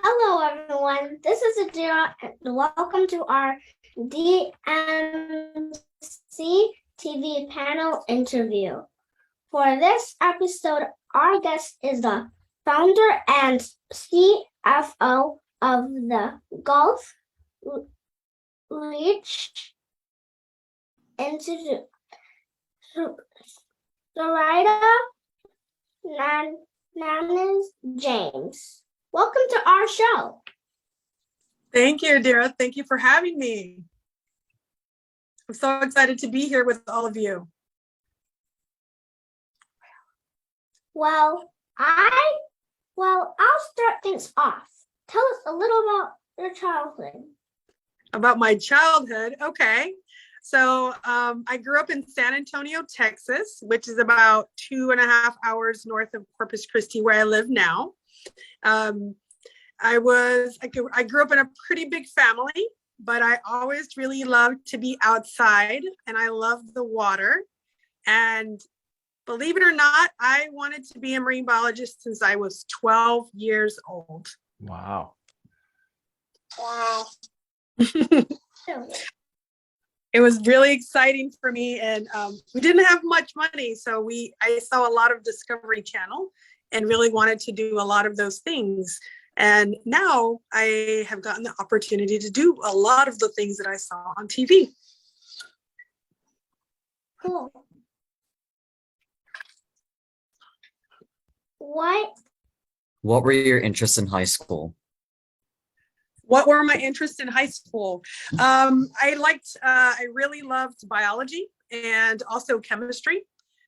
Hello, everyone. This is Adira, and welcome to our DMC TV panel interview. For this episode, our guest is the founder and CFO of the Goldfish Institute, Sarita Nanas James. Welcome to our show. Thank you, Adira. Thank you for having me. I'm so excited to be here with all of you. Well, I'll start things off. Tell us a little about your childhood. About my childhood, okay. So I grew up in San Antonio, Texas, which is about 2.5 hours north of Corpus Christi, where I live now. I grew up in a pretty big family, but I always really loved to be outside and I loved the water. And believe it or not, I wanted to be a marine biologist since I was 12 years old. Wow. Wow. It was really exciting for me, and we didn't have much money, so I saw a lot of Discovery Channel and really wanted to do a lot of those things. And now I have gotten the opportunity to do a lot of the things that I saw on TV. Cool. What were your interests in high school? What were my interests in high school? I really loved biology and also chemistry.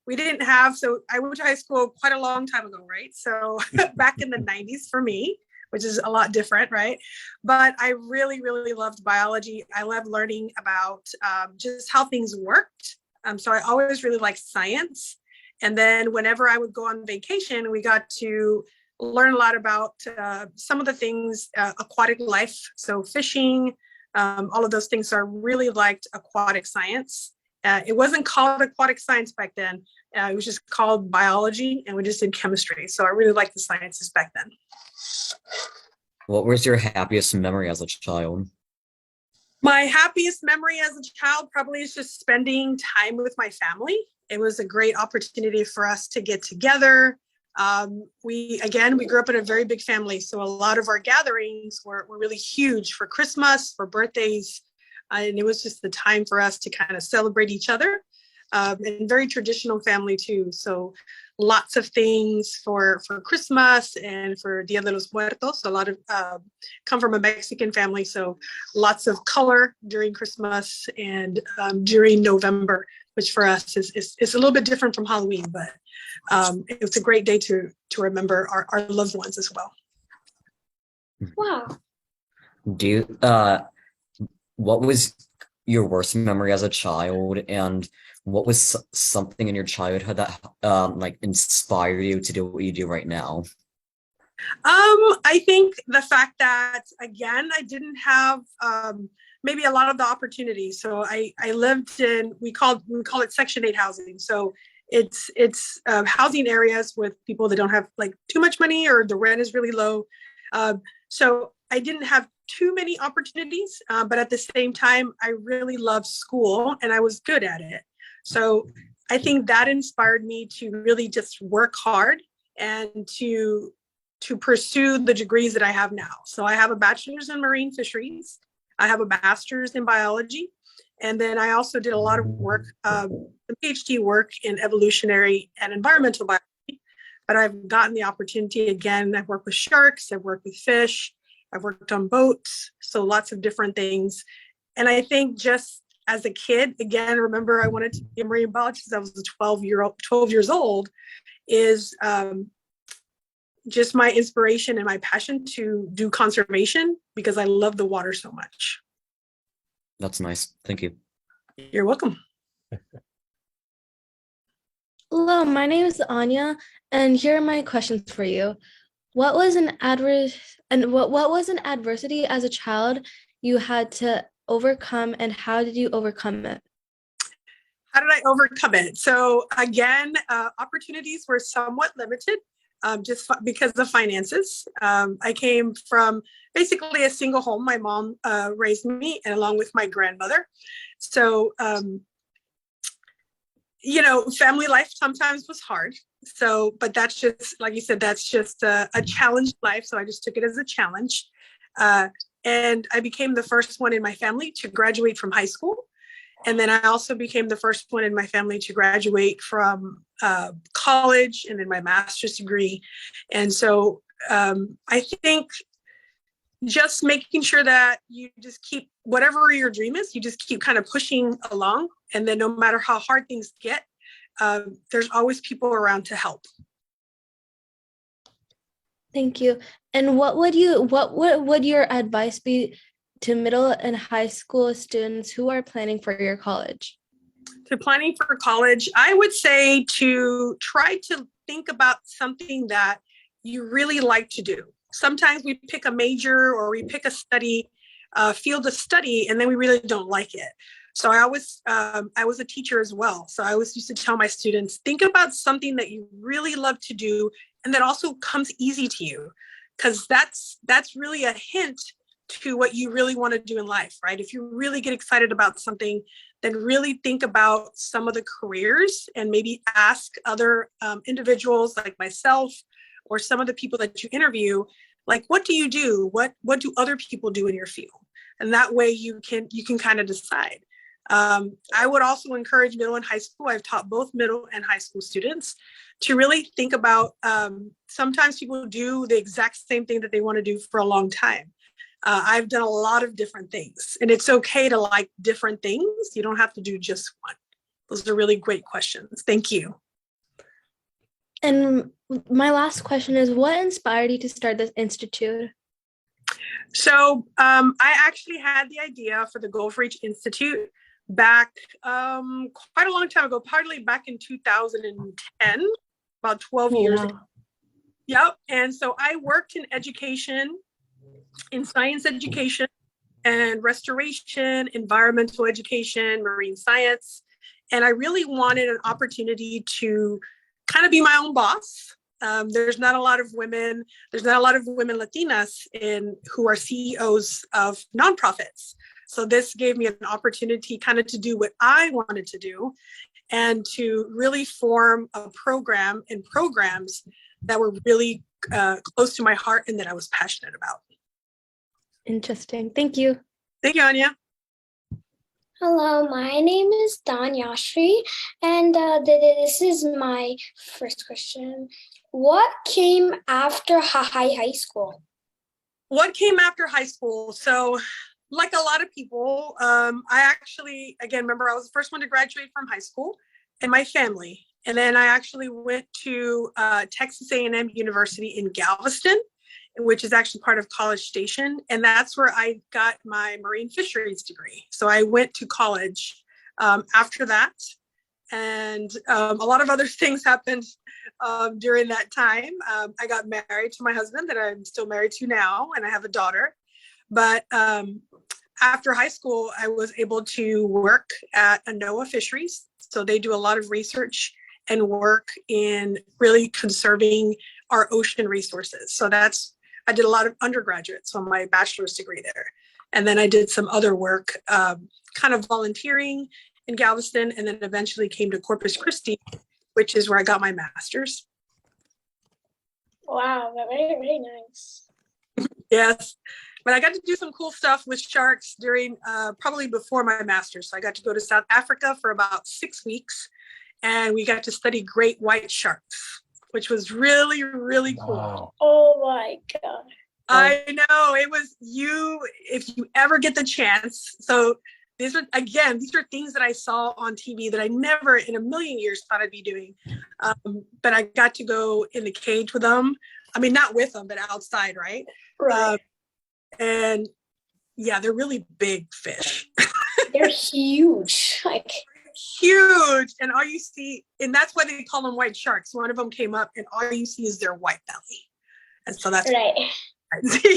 I went to high school quite a long time ago, right? So back in the 90s for me, which is a lot different, right? But I really, really loved biology. I loved learning about just how things worked. So I always really liked science. And then whenever I would go on vacation, we got to learn a lot about some of the things, aquatic life, so fishing, all of those things. So I really liked aquatic science. It wasn't called aquatic science back then. It was just called biology, and we just did chemistry. So I really liked the sciences back then. What was your happiest memory as a child? My happiest memory as a child probably is just spending time with my family. It was a great opportunity for us to get together. We grew up in a very big family, so a lot of our gatherings were really huge for Christmas, for birthdays, and it was just the time for us to kind of celebrate each other, and very traditional family too. So lots of things for Christmas and for Dia de los Muertos. A lot of come from a Mexican family, so lots of color during Christmas and during November, which for us is a little bit different from Halloween, but it's a great day to remember our loved ones as well. wow. What was your worst memory as a child, and what was something in your childhood that like inspired you to do what you do right now? I think the fact that, again, I didn't have maybe a lot of the opportunities. So I lived in, we call it Section 8 housing. So it's housing areas with people that don't have like too much money, or the rent is really low. So I didn't have too many opportunities, but at the same time, I really loved school and I was good at it. So I think that inspired me to really just work hard and to pursue the degrees that I have now. So I have a bachelor's in marine fisheries. I have a master's in biology. And then I also did a lot of work, PhD work in evolutionary and environmental biology. But I've gotten the opportunity again. I've worked with sharks, I've worked with fish, I've worked on boats, so lots of different things. And I think just as a kid, again, remember I wanted to be a marine biologist. I was 12 years old, is just my inspiration and my passion to do conservation because I love the water so much. That's nice. Thank you. You're welcome. Hello, my name is Anya, and here are my questions for you. What was an adversity as a child you had to overcome, and how did you overcome it? How did I overcome it? So again, opportunities were somewhat limited. because of finances. I came from basically a single home. My mom raised me, and along with my grandmother. So, family life sometimes was hard. So, but that's just, like you said, that's just a challenge life. So I just took it as a challenge. And I became the first one in my family to graduate from high school. And then I also became the first one in my family to graduate from college and then my master's degree. And so I think just making sure that you just keep whatever your dream is, you just keep kind of pushing along. And then no matter how hard things get, there's always people around to help. Thank you. And what would your advice be to middle and high school students who are planning for your college? To planning for college, I would say to try to think about something that you really like to do. Sometimes we pick a major or we pick a field of study, and then we really don't like it. So I was a teacher as well. So I always used to tell my students, think about something that you really love to do and that also comes easy to you, because that's really a hint to what you really want to do in life, right? If you really get excited about something, then really think about some of the careers and maybe ask other individuals like myself or some of the people that you interview, like, what do you do? What do other people do in your field? And that way you can kind of decide. I would also encourage middle and high school. I've taught both middle and high school students to really think about, sometimes people do the exact same thing that they want to do for a long time. I've done a lot of different things, and it's okay to like different things. You don't have to do just one. Those are really great questions. Thank you. And my last question is, what inspired you to start this institute? So I actually had the idea for the Goldfish Institute back quite a long time ago, partly back in 2010, about 12 years ago. Yep. And so I worked in education, in science education and restoration, environmental education, marine science. And I really wanted an opportunity to kind of be my own boss. There's not a lot of women Latinas who are CEOs of nonprofits. So this gave me an opportunity kind of to do what I wanted to do and to really form a program and programs that were really close to my heart and that I was passionate about. Interesting. Thank you. Thank you, Anya. Hello, my name is Don Yashri, and this is my first question. What came after high school? What came after high school? So, like a lot of people, I actually, again, remember I was the first one to graduate from high school in my family. And then I actually went to Texas A&M University in Galveston, which is actually part of College Station. And that's where I got my marine fisheries degree. So I went to college after that. And a lot of other things happened during that time. I got married to my husband that I'm still married to now, and I have a daughter. But after high school, I was able to work at NOAA Fisheries. So they do a lot of research and work in really conserving our ocean resources. So I did a lot of undergraduate, so my bachelor's degree there. And then I did some other work, kind of volunteering in Galveston, and then eventually came to Corpus Christi, which is where I got my master's. Wow, very, very nice. Yes, but I got to do some cool stuff with sharks during, probably before my master's. So I got to go to South Africa for about 6 weeks, and we got to study great white sharks, which was really, really cool. Wow. Oh my God. I know, it was if you ever get the chance. So these are things that I saw on TV that I never in a million years thought I'd be doing. But I got to go in the cage with them. I mean, not with them, but outside, right? Right. And yeah, they're really big fish. They're huge. Like Huge. And all you see, and that's why they call them white sharks. One of them came up and all you see is their white belly. And so that's right.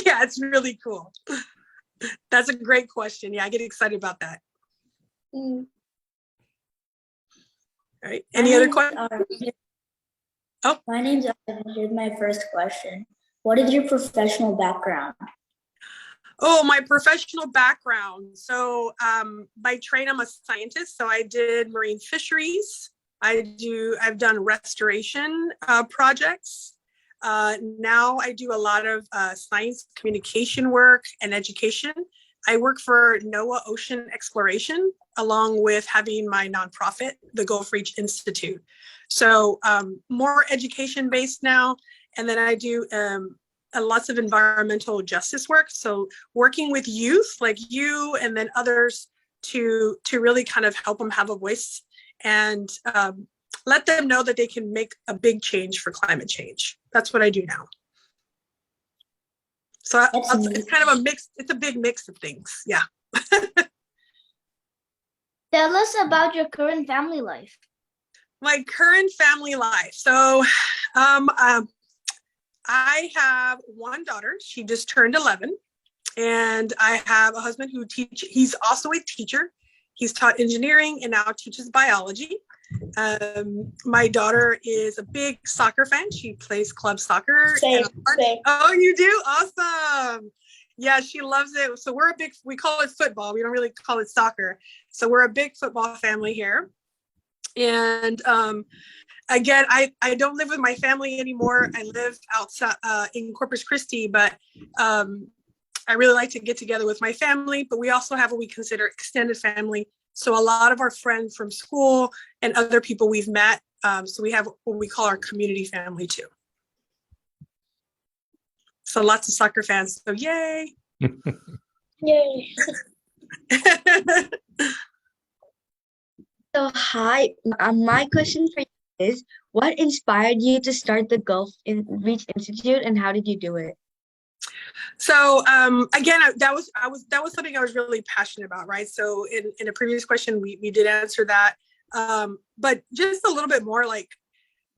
Yeah, it's really cool. That's a great question. Yeah, I get excited about that. Mm. All right. Any other questions? My name's Ivan. Here's my first question. What is your professional background? Oh, my professional background. So by trade, I'm a scientist. So I did marine fisheries. I've done restoration projects. Now I do a lot of science communication work and education. I work for NOAA Ocean Exploration, along with having my nonprofit, the Goldfish Institute. So more education based now. And then I do lots of environmental justice work. So working with youth like you and then others to really kind of help them have a voice and let them know that they can make a big change for climate change. That's what I do now. So it's kind of a mix. It's a big mix of things. Yeah. Tell us about your current family life. My current family life. So I have one daughter. She just turned 11. And I have a husband who he's also a teacher. He's taught engineering and now teaches biology. My daughter is a big soccer fan. She plays club soccer. Same. Oh, you do? Awesome. Yeah, she loves it. So we call it football. We don't really call it soccer. So we're a big football family here. And again, I don't live with my family anymore. I live outside in Corpus Christi, but I really like to get together with my family, but we also have what we consider extended family. So a lot of our friends from school and other people we've met. So we have what we call our community family too. So lots of soccer fans. So yay. Yay. So hi, my question for you is, what inspired you to start the Goldfish Institute and how did you do it? So again, that was something I was really passionate about, right? So in a previous question, we did answer that. But just a little bit more like,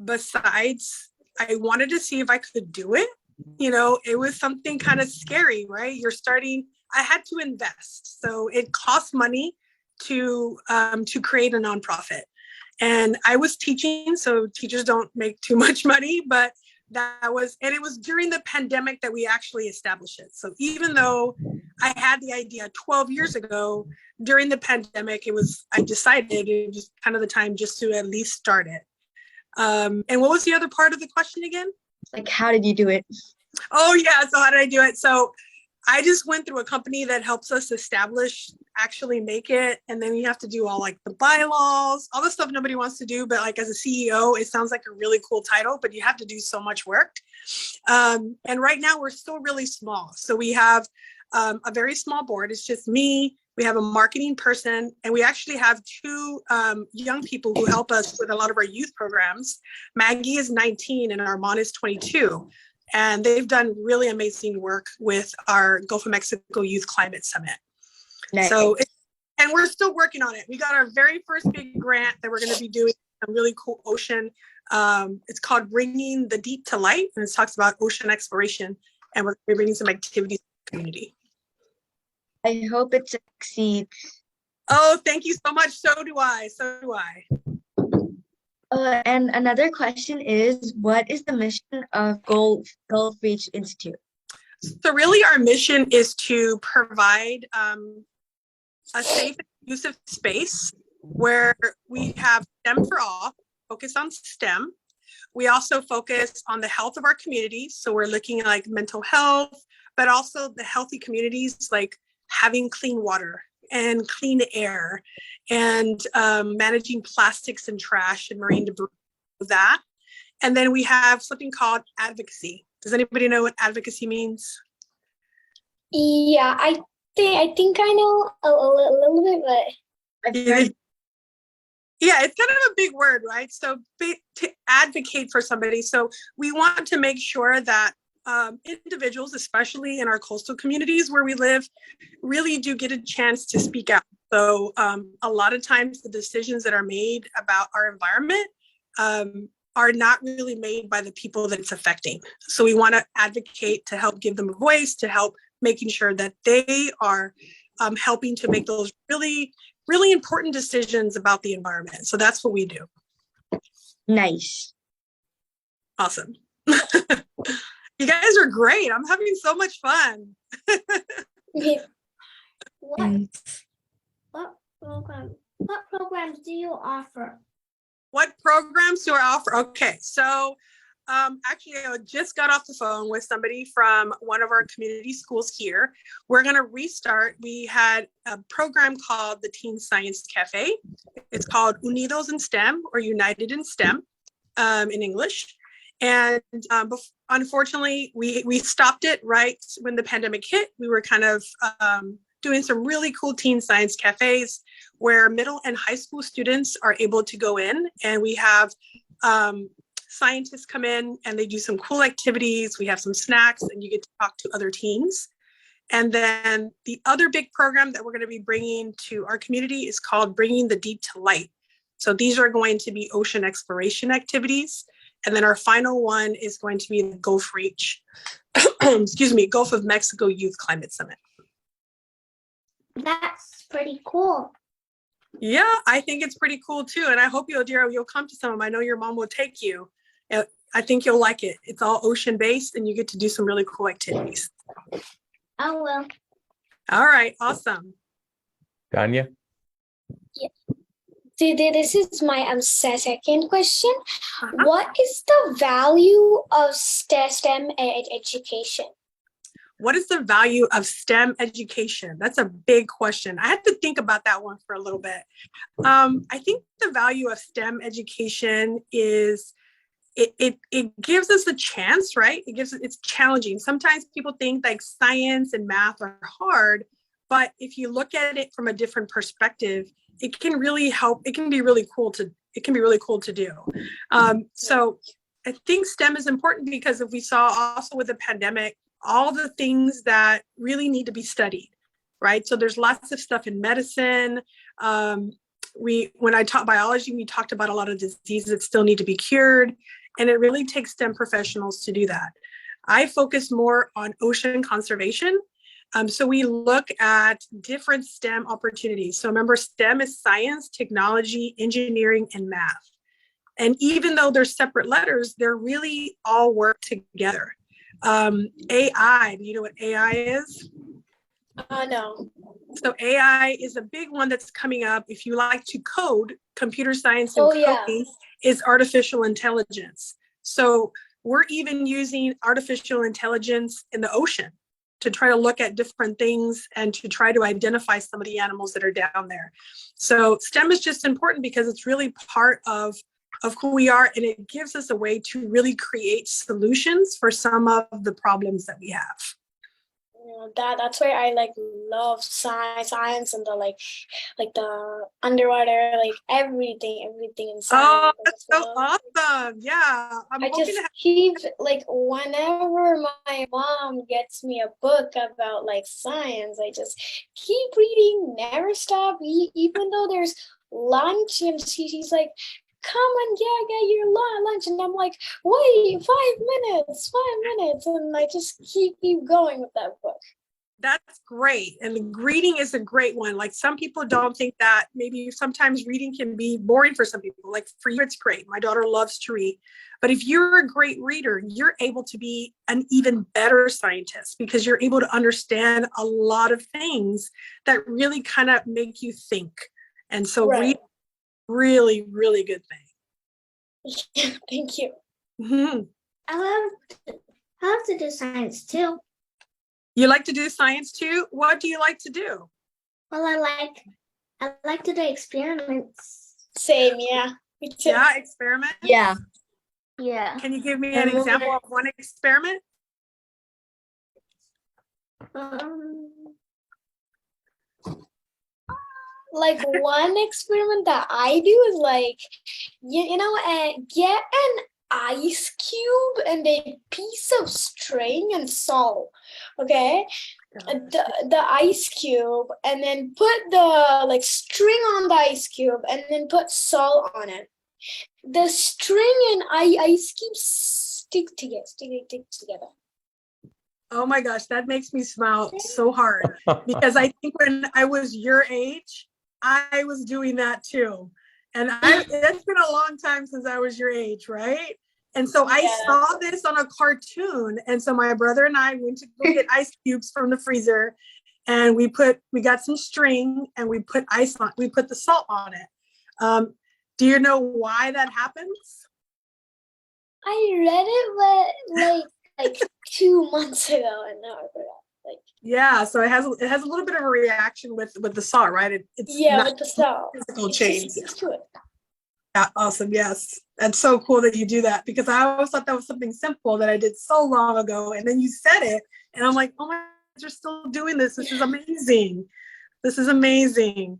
besides, I wanted to see if I could do it. You know, it was something kind of scary, right? You're starting, I had to invest. So it costs money to create a nonprofit. And I was teaching, so teachers don't make too much money, but it was during the pandemic that we actually established it. So even though I had the idea 12 years ago, during the pandemic, I decided it was kind of the time just to at least start it. And what was the other part of the question again? Like, how did you do it? Oh yeah, so how did I do it? So I just went through a company that helps us actually make it. And then you have to do all like the bylaws, all the stuff nobody wants to do. But like as a CEO, it sounds like a really cool title, but you have to do so much work. And right now we're still really small. So we have a very small board. It's just me. We have a marketing person, and we actually have two young people who help us with a lot of our youth programs. Maggie is 19 and Armand is 22. And they've done really amazing work with our Gulf of Mexico Youth Climate Summit. Nice. So, and we're still working on it. We got our very first big grant that we're going to be doing a really cool ocean. It's called Bringing the Deep to Light, and it talks about ocean exploration. And we're bringing some activities to the community. I hope it succeeds. Oh, thank you so much. So do I. And another question is, what is the mission of Goldfish Institute? So really our mission is to provide a safe and inclusive space where we have STEM for all, focus on STEM. We also focus on the health of our communities. So we're looking at like mental health, but also the healthy communities, like having clean water and clean air and managing plastics and trash and marine debris, that. And then we have something called advocacy. Does anybody know what advocacy means? Yeah, I think I know a little bit, but yeah, it's kind of a big word, right? So to advocate for somebody. So we want to make sure that individuals, especially in our coastal communities where we live, really do get a chance to speak out. So a lot of times the decisions that are made about our environment are not really made by the people that it's affecting. So we want to advocate to help give them a voice, to help making sure that they are helping to make those really, really important decisions about the environment. So that's what we do. Nice. Awesome. You guys are great. I'm having so much fun. What programs do you offer? What programs do I offer? Okay, so actually, I just got off the phone with somebody from one of our community schools here. We're going to restart. We had a program called the Teen Science Cafe. It's called Unidos in STEM, or United in STEM in English. And unfortunately, we stopped it right when the pandemic hit. We were kind of doing some really cool teen science cafes where middle and high school students are able to go in, and we have scientists come in and they do some cool activities. We have some snacks and you get to talk to other teens. And then the other big program that we're going to be bringing to our community is called Bringing the Deep to Light. So these are going to be ocean exploration activities. And then our final one is going to be the Gulf Reach, Gulf of Mexico Youth Climate Summit. That's pretty cool. Yeah, I think it's pretty cool too. And I hope you'll come to some of them. I know your mom will take you. I think you'll like it. It's all ocean based and you get to do some really cool activities. I will. All right, awesome. Tanya? Yeah. This is my second question. Uh-huh. What is the value of STEM education? What is the value of STEM education? That's a big question. I had to think about that one for a little bit. I think the value of STEM education is it gives us a chance, right? It's challenging. Sometimes people think like science and math are hard, but if you look at it from a different perspective, it can really help. It can be really cool to do. So I think STEM is important because if we saw also with the pandemic, all the things that really need to be studied, right? So there's lots of stuff in medicine. When I taught biology, we talked about a lot of diseases that still need to be cured. And it really takes STEM professionals to do that. I focus more on ocean conservation. So we look at different STEM opportunities. So remember, STEM is science, technology, engineering, and math. And even though they're separate letters, they're really all work together. AI, do you know what AI is? No. So AI is a big one that's coming up. If you like to code, computer science and coding is artificial intelligence. So we're even using artificial intelligence in the ocean to try to look at different things and to try to identify some of the animals that are down there. So STEM is just important because it's really part of who we are, and it gives us a way to really create solutions for some of the problems that we have. That's why I love science and the the underwater, everything in science. Oh, that's so awesome. Yeah. I just keep whenever my mom gets me a book about science, I just keep reading, never stop, even though there's lunch, and she's like, come and get your lunch, and I'm like, wait, 5 minutes, and I just keep going with that book. That's great. And the reading is a great one. Like, some people don't think that. Maybe sometimes reading can be boring for some people. Like, for you, it's great. My daughter loves to read. But if you're a great reader, you're able to be an even better scientist because you're able to understand a lot of things that really kind of make you think. And so reading, really, really good thing. Thank you. Mm-hmm. I love to do science too. You like to do science too? What do you like to do? Well, I like to do experiments. Same, yeah. Me too. Yeah, experiment? Yeah. Yeah. Can you give me an example of one experiment? One experiment that I do is get an ice cube and a piece of string and salt. Okay, the ice cube, and then put the string on the ice cube, and then put salt on it. The string and ice cube stick together. Oh my gosh, that makes me smile so hard because I think when I was your age, I was doing that too. And it's been a long time since I was your age, right? And so I Yeah. saw this on a cartoon. And so my brother and I went to go get ice cubes from the freezer, and we got some string and we put the salt on it. Do you know why that happens? I read it like 2 months ago, and now I forgot. Yeah, so it has a little bit of a reaction with the salt, right? It's not With the salt. physical It change. just sticks to it. Yeah, awesome. Yes. That's so cool that you do that, because I always thought that was something simple that I did so long ago. And then you said it and I'm like, oh my God, you're still doing this. This is amazing. This is amazing.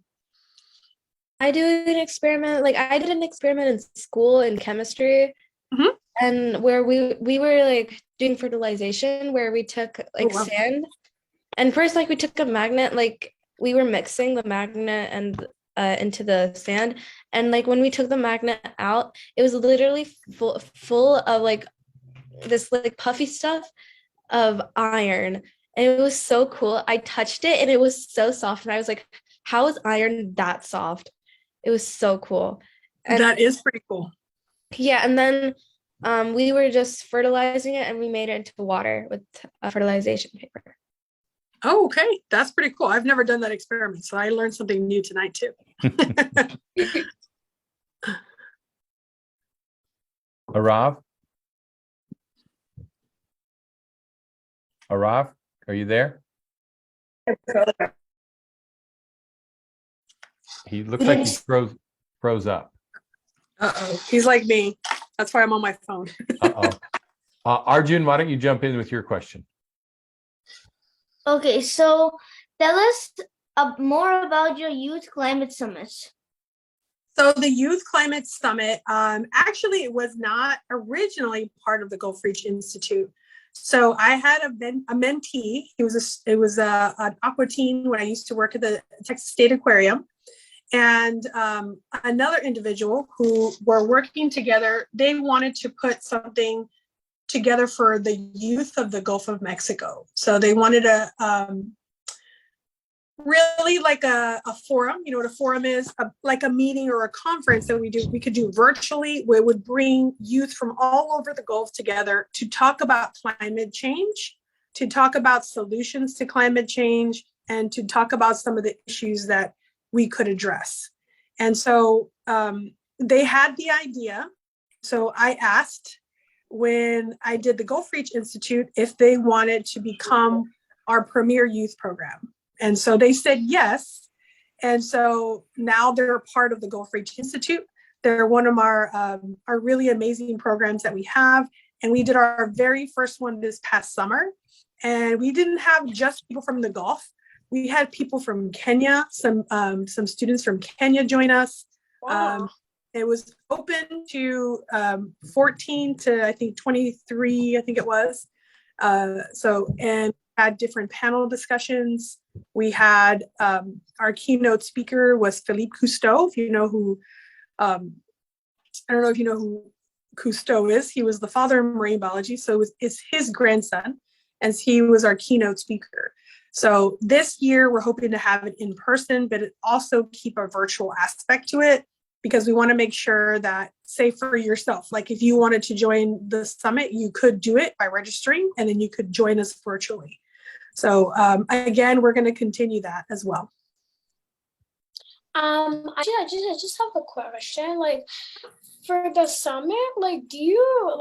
I do an experiment. Like I did an experiment in school in chemistry, Mhm. and where we were like doing fertilization, where we took like wow. sand, and first like we took a magnet, like we were mixing the magnet and into the sand, and like when we took the magnet out, it was literally full of like this like puffy stuff of iron, and it was so cool. I touched it and it was so soft, and I was like, how is iron that soft? It was so cool. And That is pretty cool. yeah, and then we were just fertilizing it, and we made it into water with fertilization paper. Oh, okay. That's pretty cool. I've never done that experiment, so I learned something new tonight too. Arav? Arav, are you there? He looks like he froze up. Uh-oh. He's like me. That's why I'm on my phone. Uh-oh. Arjun, why don't you jump in with your question? Okay, so tell us more about your youth climate summits. So the Youth Climate Summit, actually, it was not originally part of the Gulf Reach Institute. So I had a mentee. It was an aqua teen when I used to work at the Texas State Aquarium, and another individual who were working together. They wanted to put something together for the youth of the Gulf of Mexico. So they wanted really like a forum. You know what a forum is? Like a meeting or a conference that we could do virtually, where it would bring youth from all over the Gulf together to talk about climate change, to talk about solutions to climate change, and to talk about some of the issues that we could address. And so they had the idea. So I asked, when I did the Gulf Reach Institute, if they wanted to become our premier youth program. And so they said yes. And so now they're a part of the Gulf Reach Institute. They're one of our really amazing programs that we have. And we did our very first one this past summer. And we didn't have just people from the Gulf. We had people from Kenya, some students from Kenya join us. Wow. It was open to 14 to, I think, 23, I think it was. And had different panel discussions. We had our keynote speaker was Philippe Cousteau. If you know who, I don't know if you know who Cousteau is. He was the father of marine biology. So it's his grandson, and he was our keynote speaker. So this year we're hoping to have it in person, but also keep a virtual aspect to it, because we want to make sure that, say for yourself, like if you wanted to join the summit, you could do it by registering, and then you could join us virtually. So again, we're going to continue that as well. Actually, I just have a question. Like, for the summit, like, do you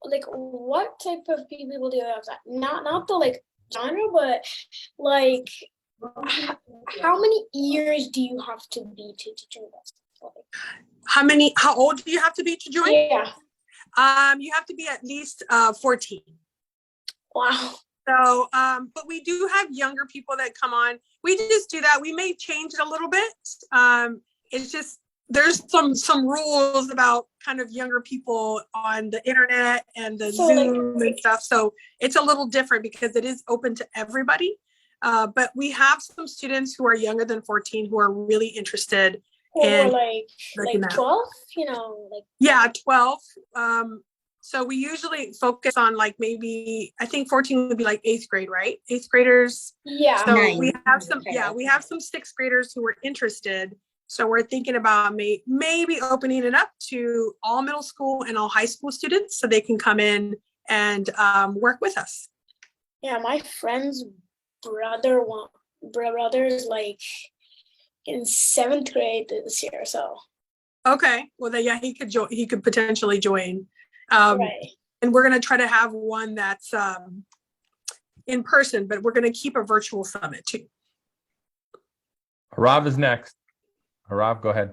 like what type of people do you have? Not the like genre, but like how many years do you have to be to join this? How old do you have to be to join? Yeah. You have to be at least 14. Wow. So, but we do have younger people that come on. We just do that. We may change it a little bit. It's just, there's some rules about kind of younger people on the internet and the Zoom and stuff. So it's a little different because it is open to everybody. But we have some students who are younger than 14 who are really interested in like 12, you know, like. Yeah, 12. So we usually focus on like maybe, I think 14 would be like 8th grade, right? 8th graders. Yeah. So we have some 6th graders who are interested. So we're thinking about maybe opening it up to all middle school and all high school students so they can come in and work with us. Yeah, my friend's brother is like in 7th grade this year, so. Okay, well then, yeah, he could potentially join. Right. And we're going to try to have one that's in person, but we're going to keep a virtual summit too. Harav is next. Harav, go ahead.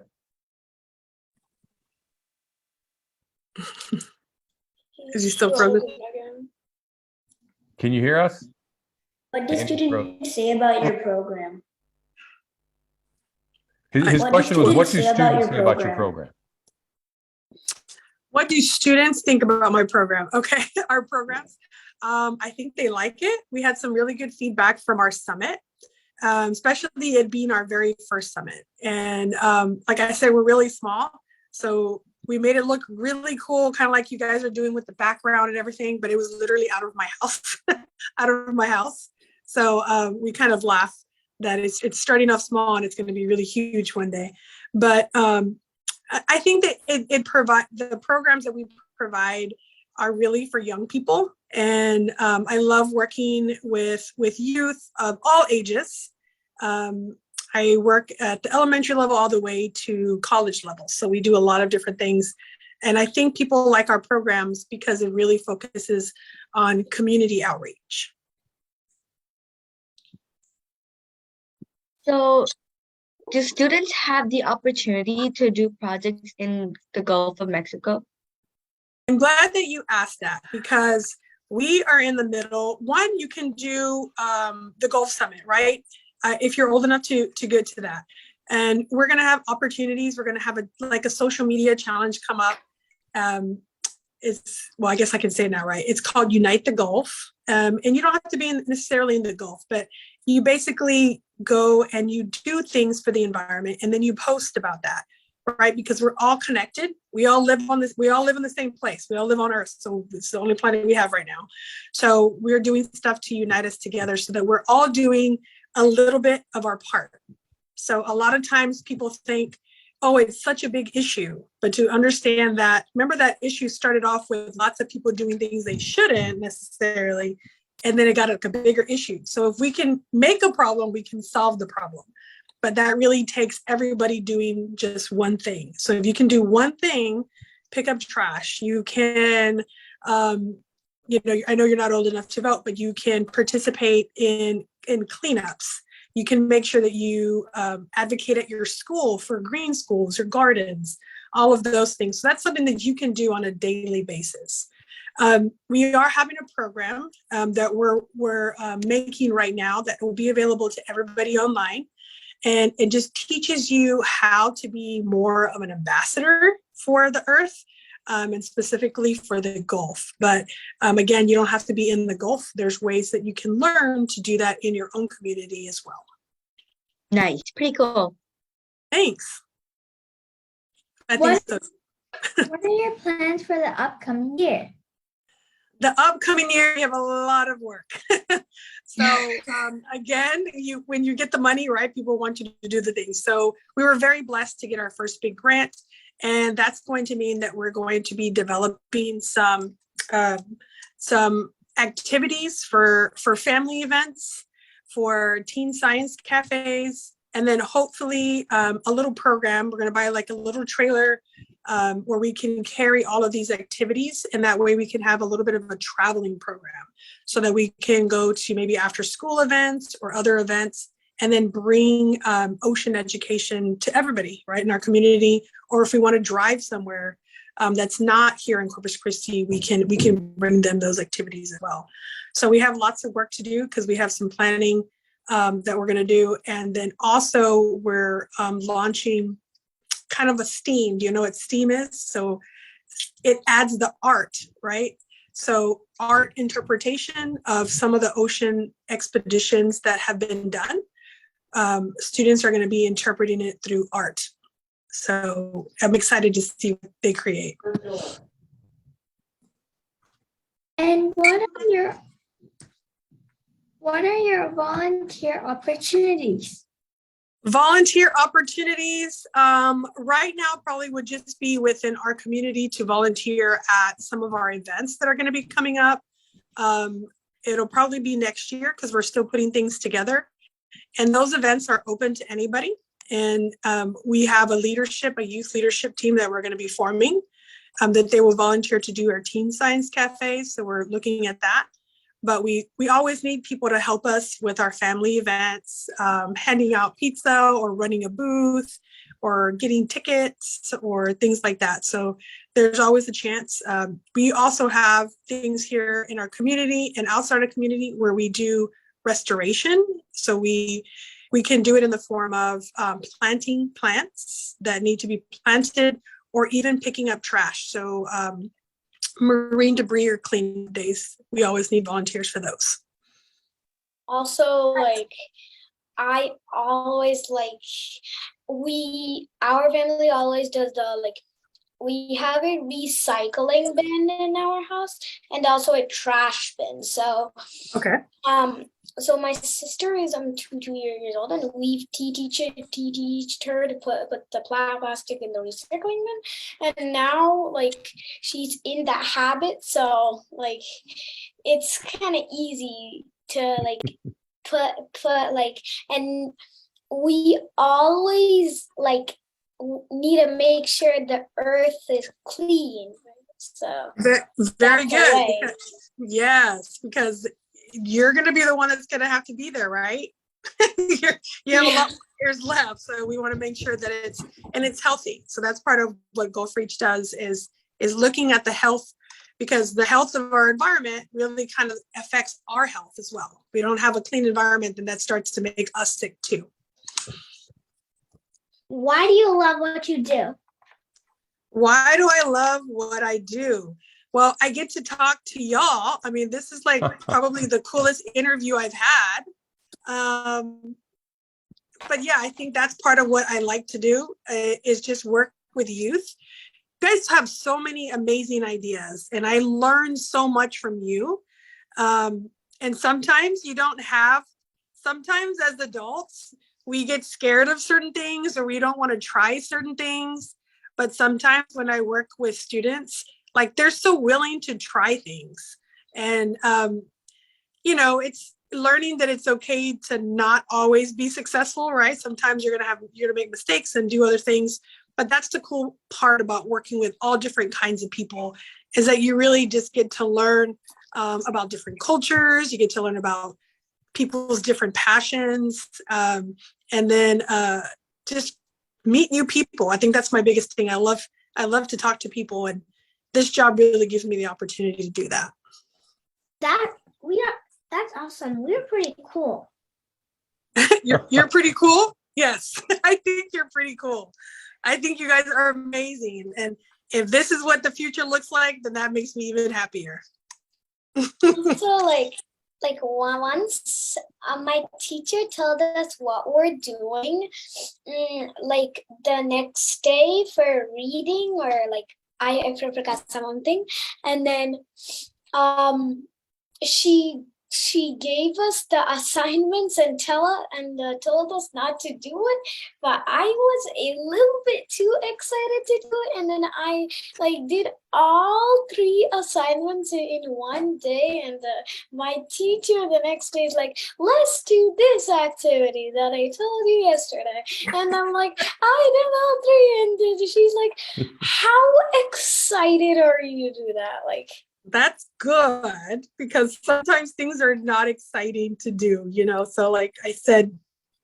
Is he still frozen? Can you hear us? What do students say about your program? His What question do was, what do students say about students your say about your program? program? What do students think about my program? Okay, our programs. I think they like it. We had some really good feedback from our summit, especially it being our very first summit. And like I said, we're really small. So we made it look really cool, kind of like you guys are doing with the background and everything, but it was literally out of my house, out of my house. So we kind of laugh that it's starting off small and it's going to be really huge one day. But I think that the programs that we provide are really for young people. And I love working with youth of all ages. I work at the elementary level all the way to college level. So we do a lot of different things. And I think people like our programs because it really focuses on community outreach. So, do students have the opportunity to do projects in the Gulf of Mexico? I'm glad that you asked that because we are in the middle. One, you can do the Gulf Summit, right? If you're old enough to get to that. And we're going to have opportunities. We're going to have a social media challenge come up. Well, I guess I can say it now, right? It's called Unite the Gulf. And you don't have to be necessarily in the Gulf, but you basically go and you do things for the environment and then you post about that, right? Because we're all connected. We all live in the same place. We all live on Earth. So it's the only planet we have right now. So we're doing stuff to unite us together so that we're all doing a little bit of our part. So a lot of times people think, oh, it's such a big issue. But to understand that, remember that issue started off with lots of people doing things they shouldn't necessarily, and then it got a bigger issue. So if we can make a problem, we can solve the problem. But that really takes everybody doing just one thing. So if you can do one thing, pick up trash, you can, I know you're not old enough to vote, but you can participate in cleanups. You can make sure that you advocate at your school for green schools or gardens, all of those things. So that's something that you can do on a daily basis. We are having a program that we're making right now that will be available to everybody online. And it just teaches you how to be more of an ambassador for the earth and specifically for the Gulf. But again, you don't have to be in the Gulf. There's ways that you can learn to do that in your own community as well. Nice, pretty cool. Thanks. What are your plans for the upcoming year? The upcoming year, we have a lot of work. So again, when you get the money, right, people want you to do the things. So we were very blessed to get our first big grant. And that's going to mean that we're going to be developing some activities for family events, for teen science cafes, and then hopefully a little program. We're going to buy like a little trailer where we can carry all of these activities. And that way we can have a little bit of a traveling program so that we can go to maybe after school events or other events and then bring ocean education to everybody, right, in our community. Or if we want to drive somewhere that's not here in Corpus Christi, we can bring them those activities as well. So we have lots of work to do because we have some planning that we're going to do. And then also we're launching kind of a STEAM. Do you know what STEAM is? So it adds the art, right? So art interpretation of some of the ocean expeditions that have been done. Students are going to be interpreting it through art. So I'm excited to see what they create. And what are your volunteer opportunities? Volunteer opportunities right now probably would just be within our community to volunteer at some of our events that are going to be coming up. It'll probably be next year because we're still putting things together. And those events are open to anybody. And we have a youth leadership team that we're going to be forming that they will volunteer to do our teen science cafes. So we're looking at that. But we always need people to help us with our family events, handing out pizza or running a booth or getting tickets or things like that. So there's always a chance. We also have things here in our community and outside of community where we do restoration. So we can do it in the form of planting plants that need to be planted or even picking up trash. So marine debris or clean days. We always need volunteers for those. Also, like, I always our family always does we have a recycling bin in our house and also a trash bin. So okay. So my sister is 2 years old, and we've teached her to put the plastic in the recycling bin, and now she's in that habit. So it's kind of easy to put and we always need to make sure the earth is clean. So very good. Yes, because you're going to be the one that's going to have to be there, right? You have a lot more years left, so we want to make sure that it's healthy. So that's part of what Goldfish does is looking at the health, because the health of our environment really kind of affects our health as well. If we don't have a clean environment, then that starts to make us sick too. Why do you love what you do? Why do I love what I do? Well, I get to talk to y'all. I mean, this is probably the coolest interview I've had. But yeah, I think that's part of what I like to do is just work with youth. You guys have so many amazing ideas, and I learn so much from you. And sometimes sometimes as adults, we get scared of certain things or we don't want to try certain things. But sometimes when I work with students, they're so willing to try things. And, it's learning that it's okay to not always be successful, right? Sometimes you're going to make mistakes and do other things. But that's the cool part about working with all different kinds of people, is that you really just get to learn about different cultures. You get to learn about people's different passions, and then just meet new people. I think that's my biggest thing. I love to talk to people, and this job really gives me the opportunity to do that. That's awesome. We're pretty cool. You're pretty cool. Yes, I think you're pretty cool. I think you guys are amazing, and if this is what the future looks like, then that makes me even happier. So once my teacher told us what we're doing, the next day for reading, or I forgot something, and then she gave us the assignments and told us not to do it, but I was a little bit too excited to do it, and then I did all 3 assignments in one day, and my teacher the next day is let's do this activity that I told you yesterday, and I'm I did all 3, and she's how excited are you to do that? That's good, because sometimes things are not exciting to do, so like I said,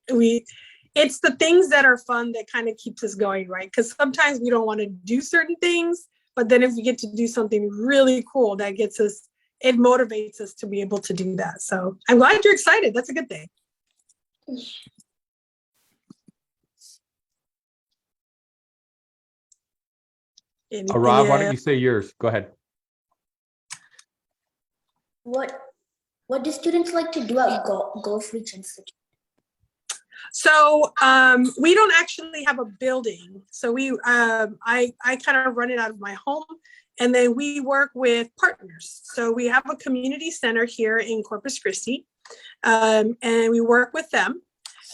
it's the things that are fun that kind of keeps us going, right? Because sometimes we don't want to do certain things, but then if we get to do something really cool, that it motivates us to be able to do that. So I'm glad you're excited. That's a good thing. Rob, why don't you say yours? Go ahead. What do students like to do at Goldfish Institute? So we don't actually have a building. So I kind of run it out of my home, and then we work with partners. So we have a community center here in Corpus Christi, and we work with them.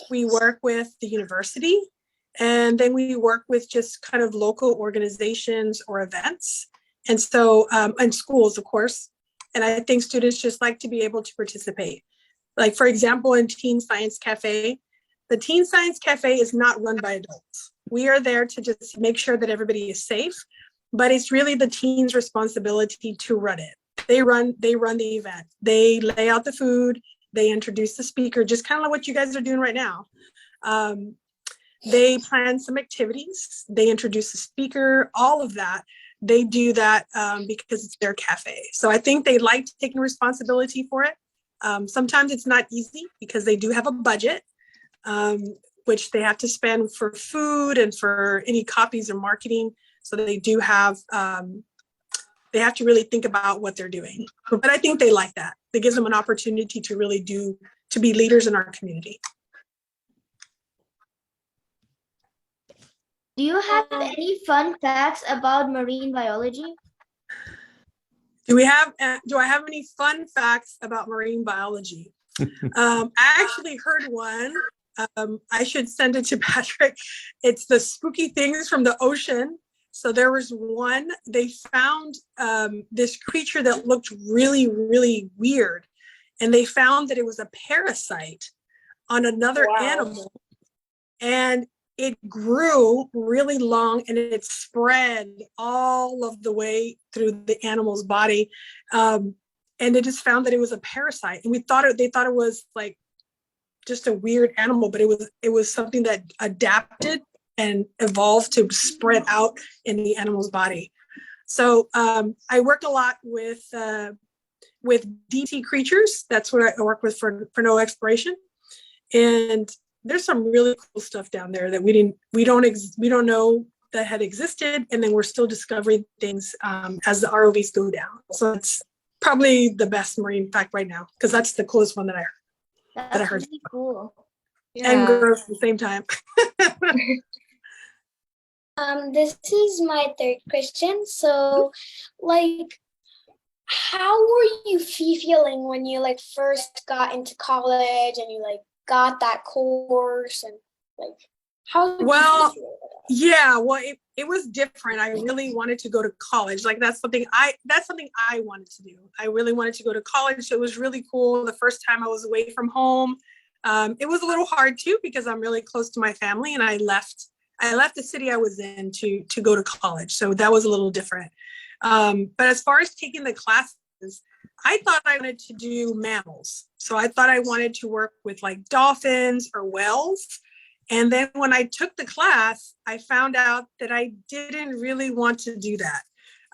we work with the university, and then we work with just kind of local organizations or events. And so, and schools, of course. And I think students just like to be able to participate. Like, for example, in Teen Science Cafe, the Teen Science Cafe is not run by adults. We are there to just make sure that everybody is safe, but it's really the teens' responsibility to run it. They run the event. They lay out the food. They introduce the speaker, just kind of like what you guys are doing right now. They plan some activities. They introduce the speaker, all of that. They do that because it's their cafe. So I think they like taking responsibility for it. Sometimes it's not easy because they do have a budget, which they have to spend for food and for any copies or marketing. So they do have, they have to really think about what they're doing. But I think they like that. It gives them an opportunity to really to be leaders in our community. Do you have any fun facts about marine biology? Do I have any fun facts about marine biology? I actually heard one. I should send it to Patrick. It's the spooky things from the ocean. So there was one, they found this creature that looked really, really weird. And they found that it was a parasite on another animal. And it grew really long and it spread all of the way through the animal's body. And they just found that it was a parasite. And they thought it was like just a weird animal, but it was something that adapted and evolved to spread out in the animal's body. So I work a lot with DT creatures. That's what I work with for no exploration. And there's some really cool stuff down there that we don't know that had existed, and then we're still discovering things as the ROVs go down. So it's probably the best marine fact right now because that's the coolest one that I heard. That's really cool. And gross at the same time. This is my third question. So, like, how were you feeling when you like first got into college and you like got that course, and like how did you feel? Yeah, well, it was different. I really wanted to go to college. Like that's something I wanted to do. I really wanted to go to college. So it was really cool. The first time I was away from home. It was a little hard too because I'm really close to my family, and I left the city I was in to go to college. So that was a little different. But as far as taking the classes, I thought I wanted to do mammals. So I thought I wanted to work with like dolphins or whales. And then when I took the class, I found out that I didn't really want to do that.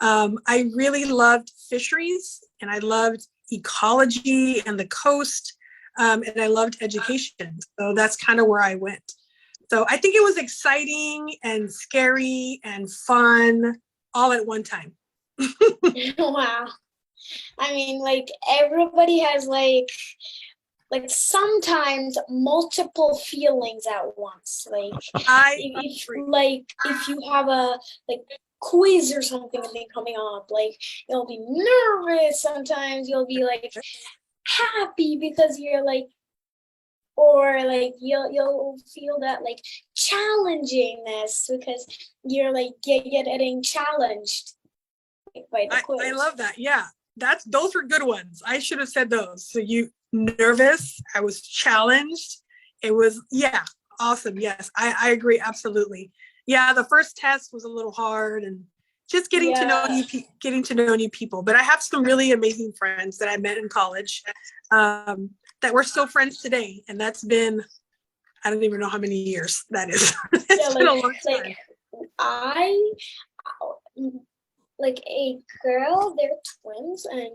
I really loved fisheries, and I loved ecology and the coast, and I loved education. So that's kind of where I went. So I think it was exciting and scary and fun all at one time. Wow. I mean, like everybody has like sometimes multiple feelings at once. Like if you have a like quiz or something coming up, like you'll be nervous. Sometimes you'll be like happy because you're like, or like you'll feel that like challengingness because you're like getting challenged by the quiz. I love that. Yeah, those were good ones. I should have said those. So you nervous, I was challenged. It was, yeah, awesome. Yes, I agree, absolutely. Yeah, the first test was a little hard, and just getting to know new people. But I have some really amazing friends that I met in college that we're still friends today, and that's been, I don't even know how many years that is. It's been a long time. I like a girl, they're twins, and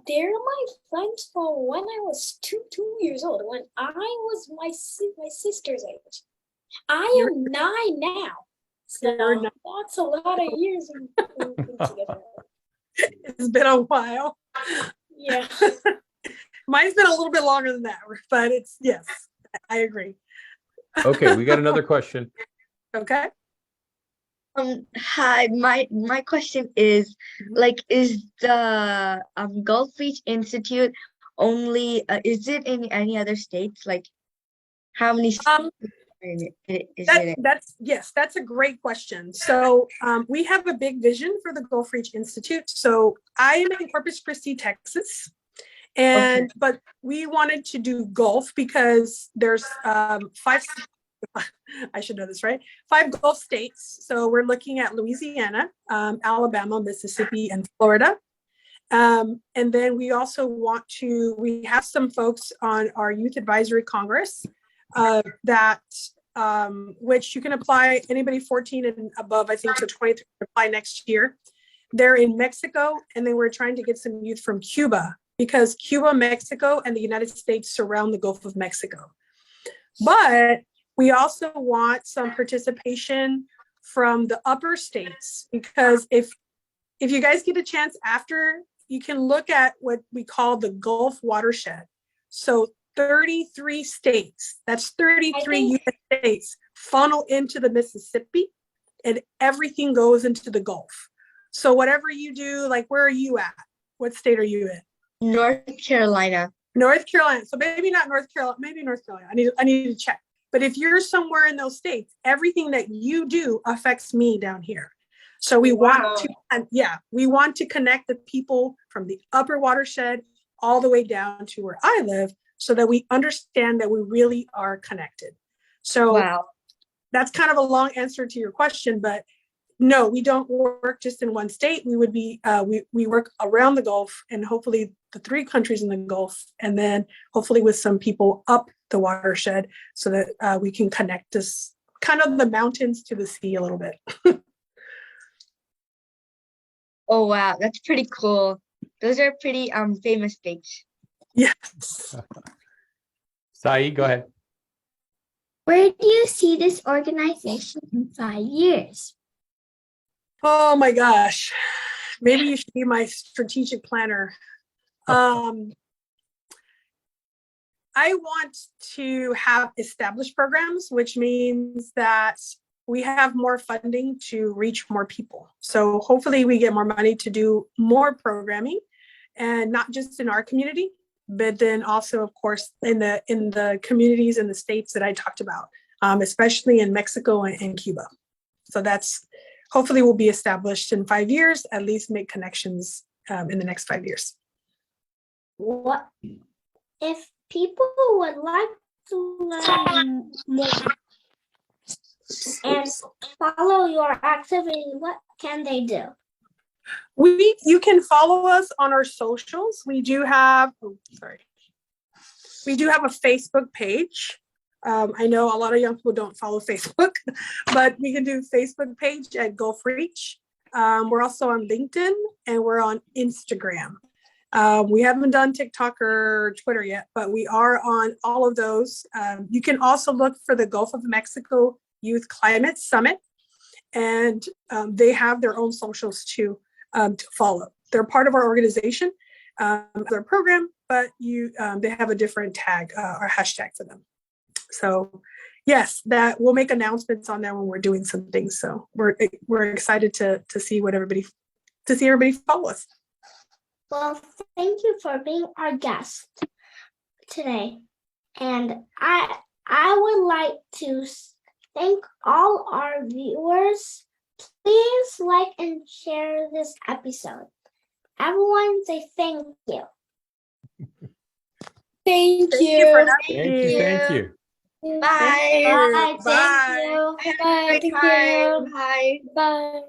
they're my friends from when I was two years old, when I was my sister's age. I am 9 now. So that's a lot of years we've been together. It's been a while. Yeah. Mine's been a little bit longer than that, but it's, yes, I agree. Okay, we got another question. Okay. Hi, my question is, like, is the Goldfish Institute only, is it in any other states? Like, How many Um, is it? That's a great question. So we have a big vision for the Gulf Reach Institute. So I am in Corpus Christi, Texas, and but we wanted to do Gulf because there's five. I should know this, right? 5 Gulf states. So we're looking at Louisiana, Alabama, Mississippi, and Florida. And then we also we have some folks on our Youth Advisory Congress which you can apply, anybody 14 and above, I think, so 23 apply next year. They're in Mexico, and then we're trying to get some youth from Cuba because Cuba, Mexico, and the United States surround the Gulf of Mexico. But we also want some participation from the upper states, because if you guys get a chance after, you can look at what we call the Gulf watershed. So 33 states, that's 33 US states, funnel into the Mississippi, and everything goes into the Gulf. So whatever you do, like, where are you at? What state are you in? North Carolina. North Carolina. So maybe not North Carolina, maybe North Carolina. I need to check. But if you're somewhere in those states, everything that you do affects me down here. So we want to connect the people from the upper watershed all the way down to where I live, so that we understand that we really are connected. So that's kind of a long answer to your question, but no, we don't work just in one state. We would be, we work around the Gulf, and hopefully the 3 countries in the Gulf, and then hopefully with some people up the watershed, so that we can connect this kind of the mountains to the sea a little bit. Oh, wow. That's pretty cool. Those are pretty famous states. Yes. Sai, go ahead. Where do you see this organization in 5 years? Oh my gosh. Maybe you should be my strategic planner. I want to have established programs, which means that we have more funding to reach more people. So hopefully we get more money to do more programming, and not just in our community, but then also, of course, in the communities in the states that I talked about, especially in Mexico and Cuba. So that's hopefully will be established in 5 years, at least make connections in the next 5 years. What if people would like to learn more and follow your activity? What can they do? You can follow us on our socials. We do have a Facebook page. I know a lot of young people don't follow Facebook, but we can do Facebook page at Gulf Reach. We're also on LinkedIn, and we're on Instagram. We haven't done TikTok or Twitter yet, but we are on all of those. You can also look for the Gulf of Mexico Youth Climate Summit, and they have their own socials too to follow. They're part of our organization, their program, but they have a different tag or hashtag for them. So yes, that we'll make announcements on that when we're doing some things. So we're excited to see everybody follow us. Well, thank you for being our guest today. And I would like to thank all our viewers. Please like and share this episode. Everyone say thank you. Thank Thank you. you for Thank you. Bye. Bye. Thank you. Bye. Thank you. Bye. Bye.